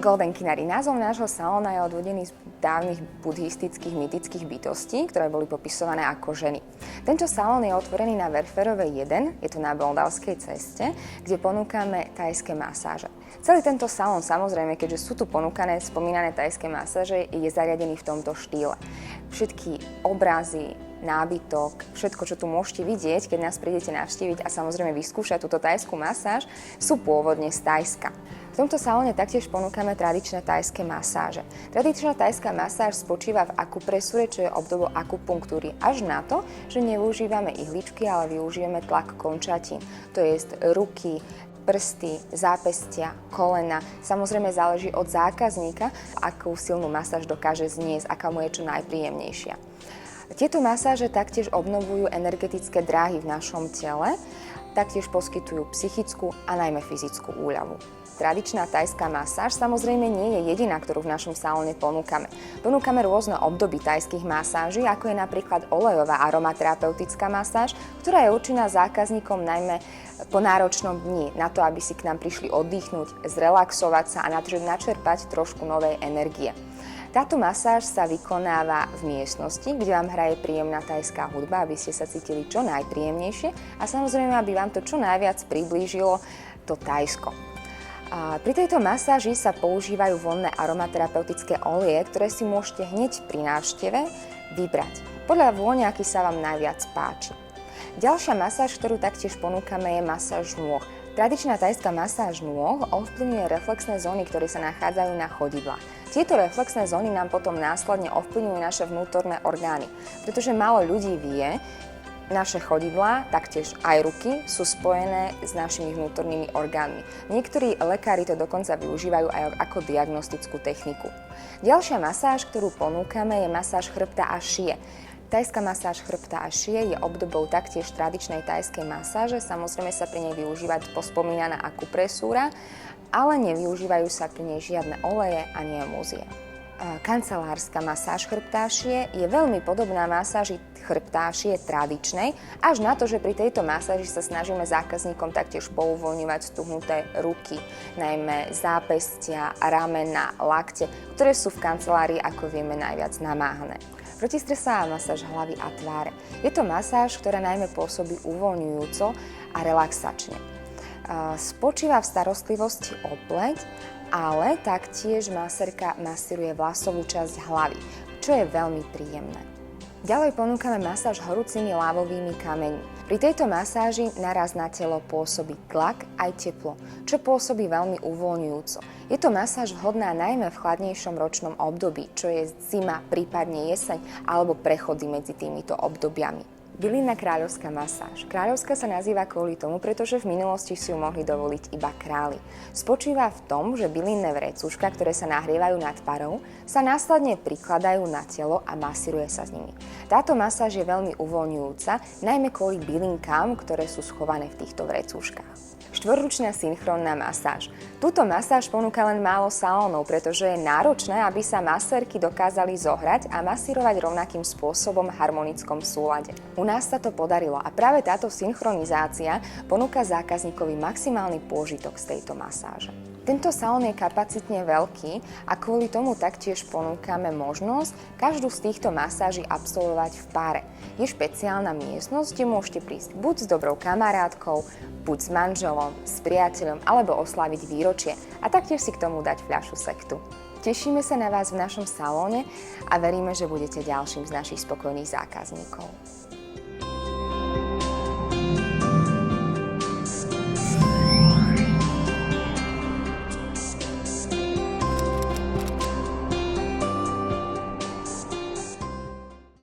Golden Kinari. Názov nášho salóna je odvodený z dávnych buddhistických mytických bytostí, ktoré boli popisované ako ženy. Tento salón je otvorený na Werferovej 1, je to na Boldavskej ceste, kde ponúkame thajské masáže. Celý tento salón, samozrejme, keďže sú tu ponúkané spomínané thajské masáže, je zariadený v tomto štýle. Všetky obrazy, nábytok, všetko, čo tu môžete vidieť, keď nás prídete navštíviť a samozrejme vyskúšať túto thajskú masáž, sú pôvodne z Thajska. V tomto salóne taktiež ponúkame tradičné thajské masáže. Tradičná thajská masáž spočíva v akupresúre, čo je obdoba akupunktúry, až na to, že nevyužívame ihličky, ale využívame tlak končatín, to je ruky, prsty, zápestia, kolena. Samozrejme záleží od zákazníka, akú silnú masáž dokáže zniesť, aká mu je čo najpríjemnejšia. Tieto masáže taktiež obnovujú energetické dráhy v našom tele, taktiež poskytujú psychickú a najmä fyzickú úľavu. Tradičná thajská masáž samozrejme nie je jediná, ktorú v našom salóne ponúkame. Ponúkame rôzne obdoby thajských masáží, ako je napríklad olejová aromaterapeutická masáž, ktorá je určená zákazníkom najmä po náročnom dni, na to, aby si k nám prišli oddychnúť, zrelaxovať sa a načerpať trošku novej energie. Táto masáž sa vykonáva v miestnosti, kde vám hraje príjemná thajská hudba, aby ste sa cítili čo najpríjemnejšie a samozrejme, aby vám to čo najviac priblížilo to Thajsko. A pri tejto masáži sa používajú voľné aromaterapeutické oleje, ktoré si môžete hneď pri návšteve vybrať. Podľa vône, aký sa vám najviac páči. Ďalšia masáž, ktorú taktiež ponúkame, je masáž nôh. Tradičná thajská masáž nôh ovplyvňuje reflexné zóny, ktoré sa nachádzajú na chodidlách. Tieto reflexné zóny nám potom následne ovplyvňujú naše vnútorné orgány, pretože málo ľudí vie, naše chodidlá, taktiež aj ruky, sú spojené s našimi vnútornými orgánmi. Niektorí lekári to dokonca využívajú aj ako diagnostickú techniku. Ďalšia masáž, ktorú ponúkame, je masáž chrbta a šie. Thajská masáž chrbta a šie je obdobou taktiež tradičnej thajskej masáže, samozrejme sa pri nej využíva pospomínaná akupresúra, ale nevyužívajú sa pri nej žiadne oleje ani emúzie. Kancelárska masáž chrbtášie je veľmi podobná masáži chrbtášie tradičnej, až na to, že pri tejto masáži sa snažíme zákazníkom taktiež pouvoľňovať stuhnuté ruky, najmä zápestia, ramena, lakte, ktoré sú v kancelárii, ako vieme, najviac namáhané. Protistresová masáž hlavy a tváre. Je to masáž, ktorá najmä pôsobí uvoľňujúco a relaxačne. Spočíva v starostlivosti o pleť, ale taktiež masérka masíruje vlasovú časť hlavy, čo je veľmi príjemné. Ďalej ponúkame masáž horúcimi lávovými kameňmi. Pri tejto masáži naraz na telo pôsobí tlak aj teplo, čo pôsobí veľmi uvoľňujúco. Je to masáž vhodná najmä v chladnejšom ročnom období, čo je zima, prípadne jeseň alebo prechody medzi týmito obdobiami. Bylinná kráľovská masáž. Kráľovská sa nazýva kvôli tomu, pretože v minulosti si ju mohli dovoliť iba králi. Spočíva v tom, že bylinné vrecúška, ktoré sa nahrievajú nad parou, sa následne prikladajú na telo a masíruje sa s nimi. Táto masáž je veľmi uvoľňujúca, najmä kvôli bylinkám, ktoré sú schované v týchto vrecúškach. Štvorručná synchrónna masáž. Túto masáž ponúka len málo salónov, pretože je náročné, aby sa masérky dokázali zohrať a masírovať rovnakým spôsobom v harmonickom súlade. U nás sa to podarilo a práve táto synchronizácia ponúka zákazníkovi maximálny pôžitok z tejto masáže. Tento salón je kapacitne veľký a kvôli tomu taktiež ponúkame možnosť každú z týchto masáží absolvovať v páre. Je špeciálna miestnosť, kde môžete prísť buď s dobrou kamarátkou, buď s manželom, s priateľom alebo oslaviť výročie a taktiež si k tomu dať fľašu sektu. Tešíme sa na vás v našom salóne a veríme, že budete ďalším z našich spokojných zákazníkov.